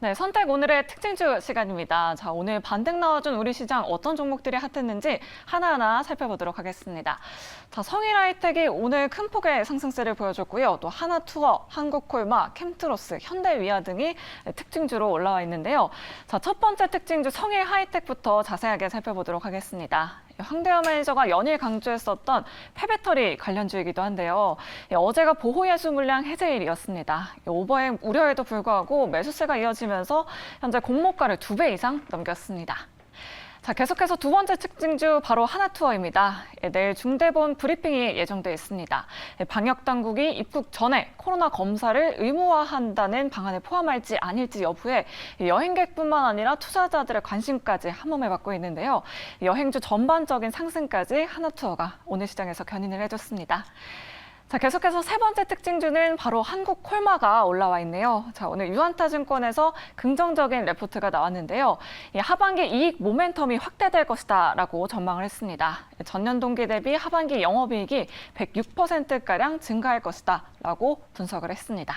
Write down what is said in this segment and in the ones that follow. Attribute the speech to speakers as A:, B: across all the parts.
A: 네, 선택 오늘의 특징주 시간입니다. 자, 오늘 반등 나와준 우리 시장 어떤 종목들이 핫했는지 하나하나 살펴보도록 하겠습니다. 자, 성일하이텍이 오늘 큰 폭의 상승세를 보여줬고요. 또 하나투어, 한국콜마, 캠트로스, 현대위아 등이 특징주로 올라와 있는데요. 자, 첫 번째 특징주 성일하이텍부터 자세하게 살펴보도록 하겠습니다. 황대현 매니저가 연일 강조했었던 폐배터리 관련주이기도 한데요. 어제가 보호예수 물량 해제일이었습니다. 오버행 우려에도 불구하고 매수세가 이어지면서 현재 공모가를 2배 이상 넘겼습니다. 자, 계속해서 두 번째 특징주 바로 하나투어입니다. 내일 중대본 브리핑이 예정돼 있습니다. 방역 당국이 입국 전에 코로나 검사를 의무화한다는 방안을 포함할지 아닐지 여부에 여행객뿐만 아니라 투자자들의 관심까지 한몸에 받고 있는데요. 여행주 전반적인 상승까지 하나투어가 오늘 시장에서 견인을 해줬습니다. 자, 계속해서 세 번째 특징주는 바로 한국콜마가 올라와 있네요. 자, 오늘 유한타증권에서 긍정적인 레포트가 나왔는데요. 하반기 이익 모멘텀이 확대될 것이다라고 전망을 했습니다. 전년 동기 대비 하반기 영업이익이 106%가량 증가할 것이다라고 분석을 했습니다.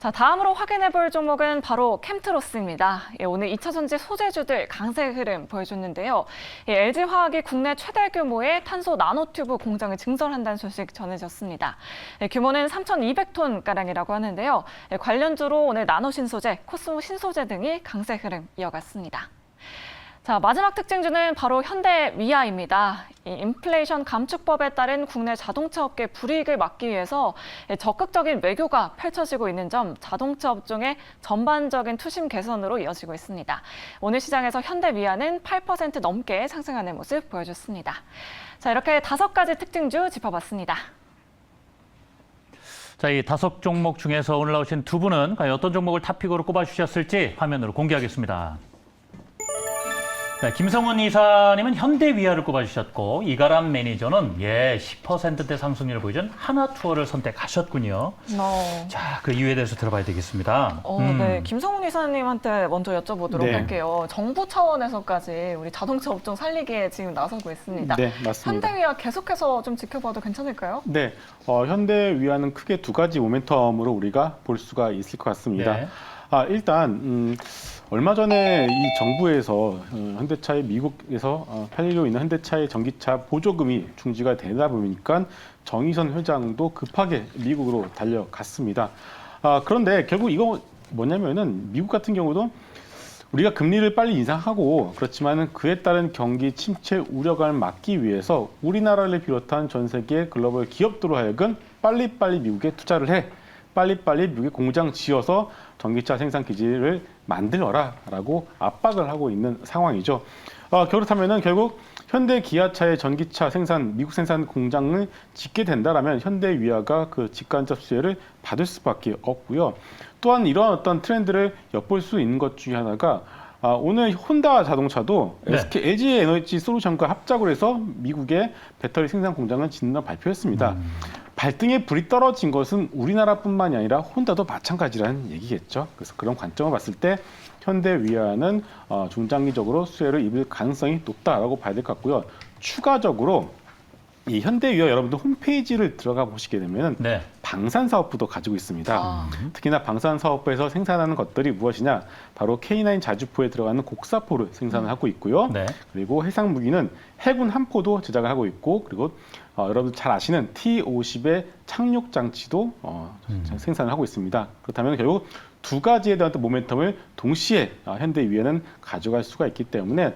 A: 자, 다음으로 확인해볼 종목은 바로 캠트로스입니다. 오늘 2차전지 소재주들 강세 흐름 보여줬는데요. LG화학이 국내 최대 규모의 탄소 나노튜브 공장을 증설한다는 소식 전해졌습니다. 규모는 3,200톤가량이라고 하는데요. 관련주로 오늘 나노신소재, 코스모 신소재 등이 강세 흐름 이어갔습니다. 자, 마지막 특징주는 바로 현대위아입니다. 인플레이션 감축법에 따른 국내 자동차 업계 불이익을 막기 위해서 적극적인 외교가 펼쳐지고 있는 점, 자동차 업종의 전반적인 투심 개선으로 이어지고 있습니다. 오늘 시장에서 현대위아는 8% 넘게 상승하는 모습 보여줬습니다. 자, 이렇게 5가지 특징주 짚어봤습니다.
B: 자, 이 5종목 중에서 오늘 나오신 두 분은 과연 어떤 종목을 탑픽으로 꼽아주셨을지 화면으로 공개하겠습니다. 네, 김성원 이사님은 현대위아를 꼽아주셨고 이가람 매니저는 10%대 상승률을 보여준 하나투어를 선택하셨군요. 자, 그 이유에 대해서 들어봐야 되겠습니다.
A: 네, 김성훈 이사님한테 먼저 여쭤보도록 할게요. 정부 차원에서까지 우리 자동차 업종 살리기에 지금 나서고 있습니다.
C: 네, 맞습니다.
A: 현대위아 계속해서 좀 지켜봐도 괜찮을까요?
C: 네, 현대위아는 크게 두 가지 모멘텀으로 우리가 볼 수가 있을 것 같습니다.
B: 네.
C: 일단 얼마 전에 이 정부에서 현대차의 미국에서 팔리고 있는 현대차의 전기차 보조금이 중지가 되다 보니까 정의선 회장도 급하게 미국으로 달려갔습니다. 그런데 결국 이거 뭐냐면은 미국 같은 경우도 우리가 금리를 빨리 인상하고 그렇지만 그에 따른 경기 침체 우려감을 막기 위해서 우리나라를 비롯한 전 세계 글로벌 기업들로 하여금 빨리빨리 미국에 투자를 해. 빨리빨리 미국에 공장 지어서 전기차 생산 기지를 만들어라라고 압박을 하고 있는 상황이죠. 그렇다면은 결국 현대 기아차의 전기차 생산 미국 생산 공장을 짓게 된다라면 현대위아가 그 직간접 수혜를 받을 수밖에 없고요. 또한 이러한 어떤 트렌드를 엿볼 수 있는 것 중에 하나가 오늘 혼다 자동차도 LG 에너지 솔루션과 합작을 해서 미국의 배터리 생산 공장을 짓는다고 발표했습니다. 발등에 불이 떨어진 것은 우리나라뿐만이 아니라 혼다도 마찬가지라는 얘기겠죠. 그래서 그런 관점을 봤을 때 현대위아는 중장기적으로 수혜를 입을 가능성이 높다라고 봐야 될 것 같고요. 추가적으로 이 현대위아 여러분들 홈페이지를 들어가 보시게 되면 방산사업부도 가지고 있습니다. 특히나 방산사업부에서 생산하는 것들이 무엇이냐? 바로 K9 자주포에 들어가는 곡사포를 생산을 하고 있고요. 그리고 해상무기는 해군 함포도 제작을 하고 있고 그리고 여러분들 잘 아시는 T-50의 착륙 장치도 생산을 하고 있습니다. 그렇다면 결국 두 가지에 대한 모멘텀을 동시에 현대위아는 가져갈 수가 있기 때문에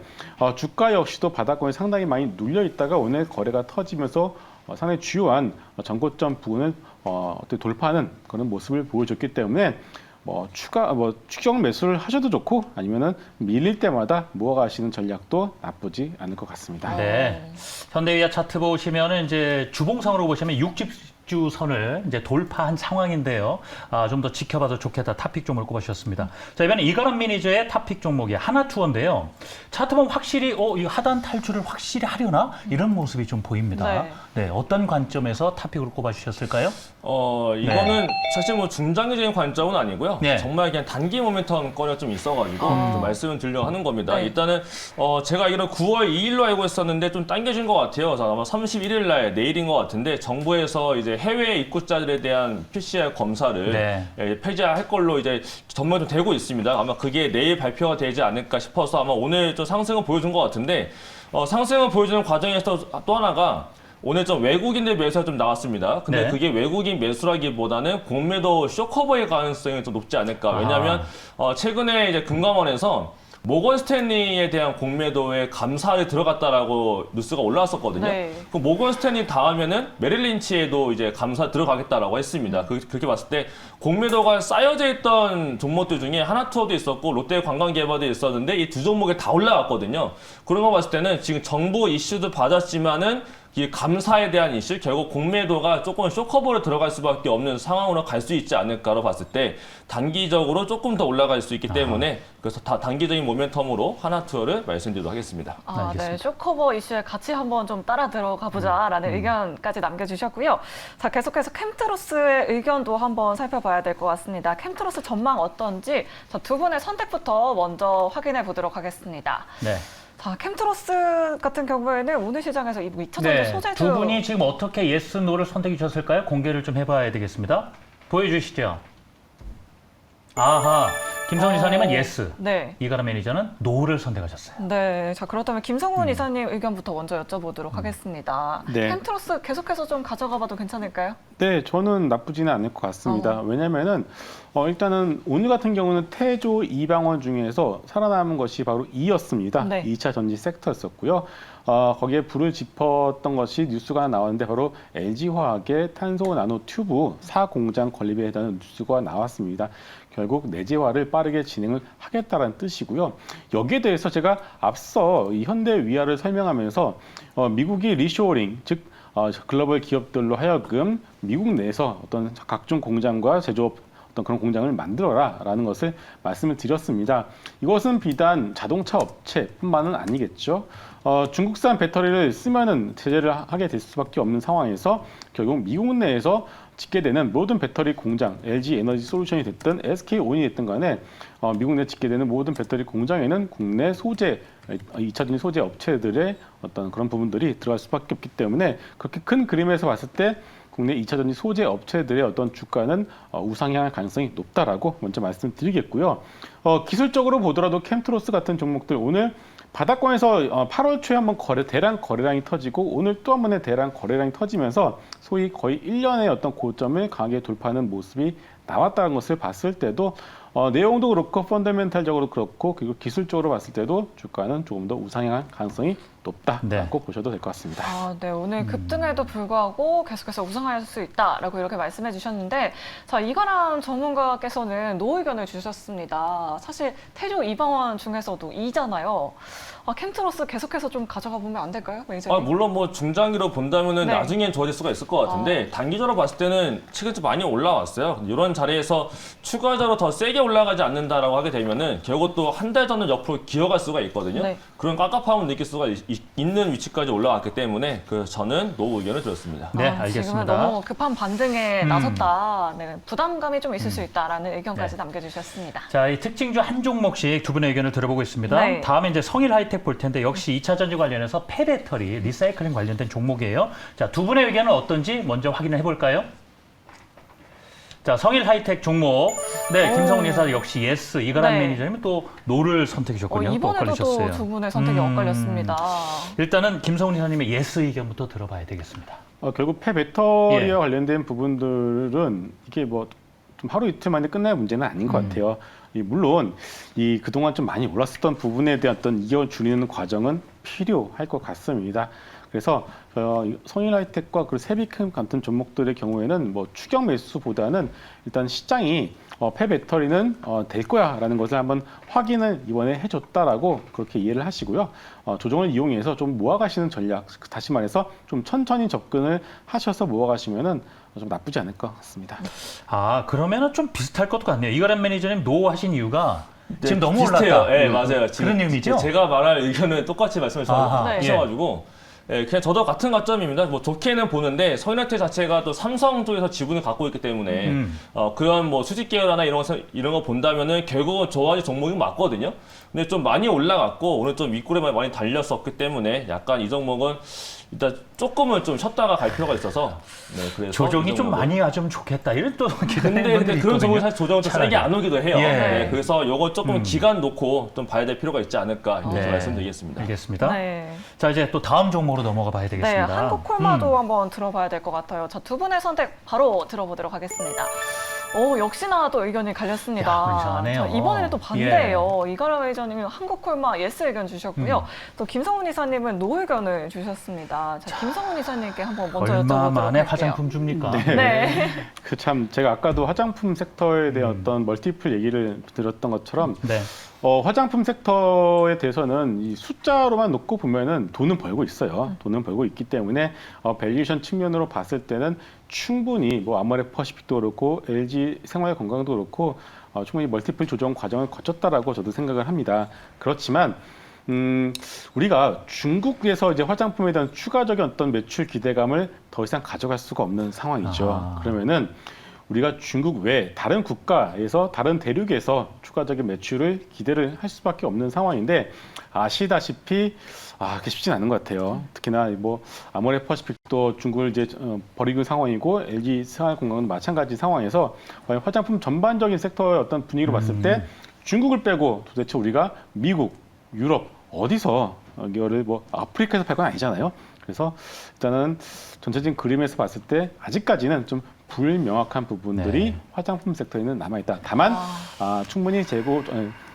C: 주가 역시도 바닥권에 상당히 많이 눌려 있다가 오늘 거래가 터지면서 상당히 주요한 전고점 부근을 돌파하는 그런 모습을 보여줬기 때문에 추경 매수를 하셔도 좋고 아니면은 밀릴 때마다 모아가시는 전략도 나쁘지 않을 것 같습니다.
B: 네. 현대위아 차트 보시면은 이제 주봉상으로 보시면 60주 선을 이제 돌파한 상황인데요. 좀 더 지켜봐도 좋겠다. 탑픽 종목을 꼽아주셨습니다. 자, 이번에 이가람 매니저의 탑픽 종목이 하나투어인데요. 차트 보면 확실히 이 하단 탈출을 확실히 하려나? 이런 모습이 좀 보입니다. 네, 어떤 관점에서 탑픽으로 꼽아주셨을까요?
D: 이거는 사실 뭐 중장기적인 관점은 아니고요. 정말 그냥 단기 모멘텀 거리가 좀 있어가지고 좀 말씀을 드리려고 하는 겁니다. 일단은 제가 알기로 9월 2일로 알고 있었는데 좀 당겨진 것 같아요. 아마 31일 날 내일인 것 같은데 정부에서 이제 해외 입국자들에 대한 PCR 검사를
B: 네.
D: 폐지할 걸로 이제 전망이 좀 되고 있습니다. 아마 그게 내일 발표가 되지 않을까 싶어서 아마 오늘 좀 상승을 보여준 것 같은데 상승을 보여주는 과정에서 또 하나가 오늘 좀 외국인들 매수가 좀 나왔습니다. 근데
B: 네.
D: 그게 외국인 매수라기보다는 공매도 쇼커버의 가능성이 좀 높지 않을까. 왜냐하면 최근에 이제 금감원에서 모건 스탠리에 대한 공매도에 감사를 들어갔다라고 뉴스가 올라왔었거든요.
A: 네.
D: 그 모건 스탠리 다음에는 메릴 린치에도 이제 감사 들어가겠다라고 했습니다. 그렇게 봤을 때 공매도가 쌓여져 있던 종목들 중에 하나투어도 있었고 롯데 관광개발도 있었는데 이 두 종목에 다 올라왔거든요. 그런 거 봤을 때는 지금 정부 이슈도 받았지만은 이 감사에 대한 이슈, 결국 공매도가 조금 쇼커버로 들어갈 수밖에 없는 상황으로 갈 수 있지 않을까로 봤을 때 단기적으로 조금 더 올라갈 수 있기 때문에 그래서 다 단기적인 모멘텀으로 하나투어를 말씀드리도록 하겠습니다.
A: 아, 네.
B: 알겠습니다.
A: 쇼커버 이슈에 같이 한번 좀 따라 들어가 보자라는 의견까지 남겨주셨고요. 자, 계속해서 캠트로스의 의견도 한번 살펴봐야 될 것 같습니다. 캠트로스 전망 어떤지 자, 두 분의 선택부터 먼저 확인해 보도록 하겠습니다.
B: 네.
A: 자, 캠트로스 같은 경우에는 오늘 시장에서 이 2차전지
B: 네.
A: 소재주
B: 두 분이 지금 어떻게 예스, 노를 선택해 주셨을까요? 공개를 좀 해봐야 되겠습니다. 보여주시죠. 아하. 김성훈 이사님은 예스.
A: 네.
B: 이가람 매니저는 노를 선택하셨어요.
A: 네. 자, 그렇다면 김성훈 이사님 의견부터 먼저 여쭤보도록 하겠습니다.
C: 네.
A: 캠트로스 계속해서 좀 가져가 봐도 괜찮을까요?
C: 네, 저는 나쁘지는 않을 것 같습니다. 왜냐면은 일단은 오늘 같은 경우는 태조 이방원 중에서 살아남은 것이 바로 이였습니다.
A: 네.
C: 2차 전지 섹터였었고요. 거기에 불을 지폈던 것이 뉴스가 나왔는데 바로 LG화학의 탄소 나노 튜브 4공장 건립에 해당하는 뉴스가 나왔습니다. 결국 내재화를 빠르게 진행을 하겠다는 뜻이고요. 여기에 대해서 제가 앞서 이 현대위아를 설명하면서 미국이 리쇼어링, 즉 글로벌 기업들로 하여금 미국 내에서 어떤 각종 공장과 제조업 어떤 그런 공장을 만들어라라는 것을 말씀을 드렸습니다. 이것은 비단 자동차 업체뿐만은 아니겠죠. 중국산 배터리를 쓰면은 제재를 하게 될 수밖에 없는 상황에서 결국 미국 내에서 짓게 되는 모든 배터리 공장, LG 에너지 솔루션이 됐든 SK 온이 됐든 간에 미국 내에 짓게 되는 모든 배터리 공장에는 국내 소재, 2차전지 소재 업체들의 어떤 그런 부분들이 들어갈 수밖에 없기 때문에 그렇게 큰 그림에서 봤을 때 국내 2차전지 소재 업체들의 어떤 주가는 우상향할 가능성이 높다라고 먼저 말씀드리겠고요. 기술적으로 보더라도 캠트로스 같은 종목들 오늘 바닥권에서 8월 초에 한번 대량 거래량이 터지고 오늘 또 한 번의 대량 거래량이 터지면서 소위 거의 1년의 어떤 고점을 강하게 돌파하는 모습이 나왔다는 것을 봤을 때도 내용도 그렇고 펀더멘탈적으로 그렇고 그리고 기술적으로 봤을 때도 주가는 조금 더 우상향할 가능성이 높다라고
B: 네.
C: 보셔도 될 것 같습니다.
A: 아, 네. 오늘 급등에도 불구하고 계속해서 우상할 수 있다라고 이렇게 말씀해 주셨는데 자, 이가람 전문가께서는 노 의견을 주셨습니다. 사실 태조 이방원 중에서도 2잖아요. 캠트로스 계속해서 좀 가져가 보면 안 될까요? 매니저님?
D: 물론 뭐 중장기로 본다면은
A: 네.
D: 나중엔 좋아질 수가 있을 것 같은데 단기적으로 봤을 때는 최근 좀 많이 올라왔어요. 이런 자리에서 추가적으로 더 세게 올라가지 않는다라고 하게 되면은 결국 또 한 달 전을 옆으로 기어갈 수가 있거든요.
A: 네.
D: 그런 깝깝함을 느낄 수가 있는 위치까지 올라왔기 때문에 저는 노 의견을 드렸습니다.
B: 네,
A: 지금은
B: 알겠습니다.
A: 너무 급한 반등에 나섰다. 네, 부담감이 좀 있을 수 있다라는 의견까지
B: 네.
A: 남겨주셨습니다.
B: 자, 이 특징주 한 종목씩 두 분의 의견을 들어보고 있습니다.
A: 네.
B: 다음에 이제 성일 하이텍 볼 텐데 역시 2차 전지 관련해서 폐배터리, 리사이클링 관련된 종목이에요. 자, 두 분의 의견은 어떤지 먼저 확인을 해볼까요? 자, 성일 하이텍 종목. 네, 김성훈 이사 역시 예스, 이가람
A: 네.
B: 매니저님은 또 노를 선택해 주셨군요. 또
A: 이번에도
B: 엇갈리셨어요.
A: 또 두 분의 선택이 엇갈렸습니다.
B: 일단은 김성훈 이사님의 예스 의견부터 들어봐야 되겠습니다.
C: 결국 폐배터리와
B: 예.
C: 관련된 부분들은 이게 뭐 좀 하루 이틀 만에 끝날 문제는 아닌 것 같아요. 물론 이 그동안 좀 많이 올랐었던 부분에 대한 어떤 이어 줄이는 과정은 필요할 것 같습니다. 그래서 성일 하이텍과 그 세비캠 같은 종목들의 경우에는 뭐 추격 매수보다는 일단 시장이 폐배터리는 될 거야라는 것을 한번 확인을 이번에 해줬다라고 그렇게 이해를 하시고요. 조정을 이용해서 좀 모아가시는 전략, 다시 말해서 좀 천천히 접근을 하셔서 모아가시면은 좀 나쁘지 않을 것 같습니다.
B: 아, 그러면은 좀 비슷할 것 같네요. 이가람 매니저님 노 하신 이유가 지금 너무
D: 비슷해요.
B: 올랐다.
D: 네, 맞아요. 지금
B: 그런 의미죠?
D: 제가 말할 의견은 똑같이 말씀을
B: 아하,
D: 하셔가지고 그냥 저도 같은 관점입니다. 뭐 좋게는 보는데 성인하이텍 자체가 또 삼성 쪽에서 지분을 갖고 있기 때문에 그런 뭐 수직 계열화나 이런 거 본다면은 결국은 좋아질 종목이 맞거든요. 근데 좀 많이 올라갔고 오늘 좀 윗골에 많이 달렸었기 때문에 약간 이 종목은 일단 조금은 좀 쉬었다가 갈 필요가 있어서 네, 그래서
B: 조정이
D: 이
B: 좀
D: 종목은.
B: 많이 와주면 좋겠다. 이런 또
D: 근데 그런 종목이 사실 조정은 좀 세게 안 오기도 해요.
B: 예.
D: 네, 그래서 요거 조금 기간 놓고 좀 봐야 될 필요가 있지 않을까 이렇게
B: 네.
D: 말씀드리겠습니다.
B: 알겠습니다.
A: 네.
B: 자, 이제 또 다음 종목으로 넘어가 봐야
A: 네,
B: 되겠습니다.
A: 한국콜마도 한번 들어봐야 될 것 같아요. 자, 두 분의 선택 바로 들어보도록 하겠습니다. 역시나 또 의견이 갈렸습니다.
B: 야, 이상하네요.
A: 자, 이번에는 또 반대예요. 이가람 회장님이 한국콜마 예스 의견 주셨고요. 또 김성훈 이사님은 노 의견을 주셨습니다. 자, 김성훈 이사님께 한번 먼저
B: 얼마
A: 여쭤보도록
B: 만에
A: 할게요.
B: 화장품 줍니까?
A: 네.
C: 그 참 제가 아까도 화장품 섹터에 대한 어떤 멀티플 얘기를 들었던 것처럼
B: 네.
C: 화장품 섹터에 대해서는 이 숫자로만 놓고 보면은 돈은 벌고 있어요. 돈은 벌고 있기 때문에 밸류에이션 측면으로 봤을 때는 충분히 뭐 아모레 퍼시픽도 그렇고 LG 생활건강도 그렇고 충분히 멀티플 조정 과정을 거쳤다라고 저도 생각을 합니다. 그렇지만 우리가 중국에서 이제 화장품에 대한 추가적인 어떤 매출 기대감을 더 이상 가져갈 수가 없는 상황이죠.
B: 아하.
C: 그러면은 우리가 중국 외 다른 국가에서 다른 대륙에서 추가적인 매출을 기대를 할 수밖에 없는 상황인데 아시다시피 그게 쉽진 않은 것 같아요. 특히나 뭐 아모레 퍼시픽도 중국을 이제 버리는 상황이고 LG 생활건강은 마찬가지 상황에서 화장품 전반적인 섹터의 어떤 분위기로 봤을 때 중국을 빼고 도대체 우리가 미국, 유럽 어디서 이거를 뭐 아프리카에서 팔 건 아니잖아요. 그래서 일단은 전체적인 그림에서 봤을 때 아직까지는 좀 불명확한 부분들이
B: 네.
C: 화장품 섹터에는 남아있다. 다만 충분히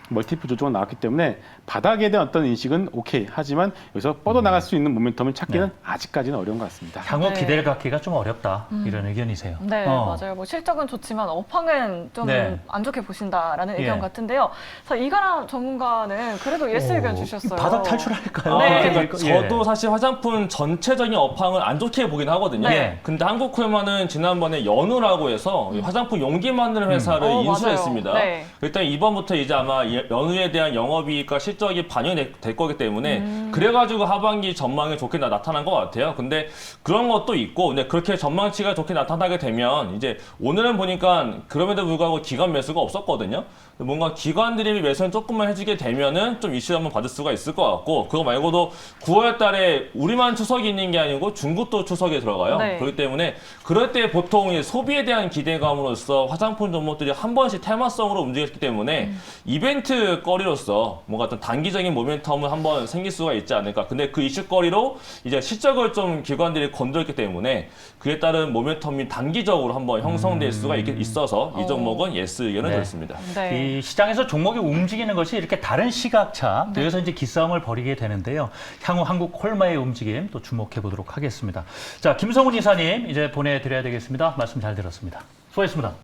C: 멀티플 조정은 나왔기 때문에 바닥에 대한 어떤 인식은 오케이. 하지만 여기서 뻗어나갈 수 있는 모멘텀을 찾기는
B: 네.
C: 아직까지는 어려운 것 같습니다.
B: 향후
A: 네.
B: 기대를 갖기가 좀 어렵다. 이런 의견이세요.
A: 네, 맞아요. 뭐 실적은 좋지만 업황은 좀
B: 네.
A: 안 좋게 보신다라는
B: 예.
A: 의견 같은데요. 자, 이가람 전문가는 그래도 예스 의견 주셨어요.
B: 바닥 탈출할까요?
A: 네.
D: 그러니까 저도 사실 화장품 전체적인 업황을 안 좋게 보긴 하거든요.
A: 네.
D: 근데 한국콜마는 지난번에 연우라고 해서 화장품 용기 만드는 회사를 인수했습니다.
A: 맞아요. 네.
D: 일단 이번부터 이제 아마 연우에 대한 영업이익과 실적이 반영이 될 거기 때문에 그래가지고 하반기 전망이 좋게 나타난 것 같아요. 근데 그런 것도 있고, 근데 그렇게 전망치가 좋게 나타나게 되면 이제 오늘은 보니까 그럼에도 불구하고 기관 매수가 없었거든요. 뭔가 기관들이 매수는 조금만 해주게 되면은 좀 이슈 한번 받을 수가 있을 것 같고, 그거 말고도 9월 달에 우리만 추석이 있는 게 아니고 중국도 추석에 들어가요.
A: 네.
D: 그렇기 때문에 그럴 때 보통 이제 소비에 대한 기대감으로써 화장품 종목들이 한 번씩 테마성으로 움직였기 때문에 이벤트 거리로서 뭔가 어떤 단기적인 모멘텀은 한번 생길 수가 있지 않을까. 근데 그 이슈거리로 이제 실적을 좀 기관들이 건드렸기 때문에 그에 따른 모멘텀이 단기적으로 한번 형성될 수가 있어서 이 종목은 예스 의견을
B: 네.
D: 드렸습니다.
A: 네.
B: 이 시장에서 종목이 움직이는 것이 이렇게 다른 시각차, 여기서 이제 기싸움을 벌이게 되는데요. 향후 한국 콜마의 움직임 또 주목해 보도록 하겠습니다. 자, 김성훈 이사님 이제 보내드려야 되겠습니다. 말씀 잘 들었습니다. 수고했습니다.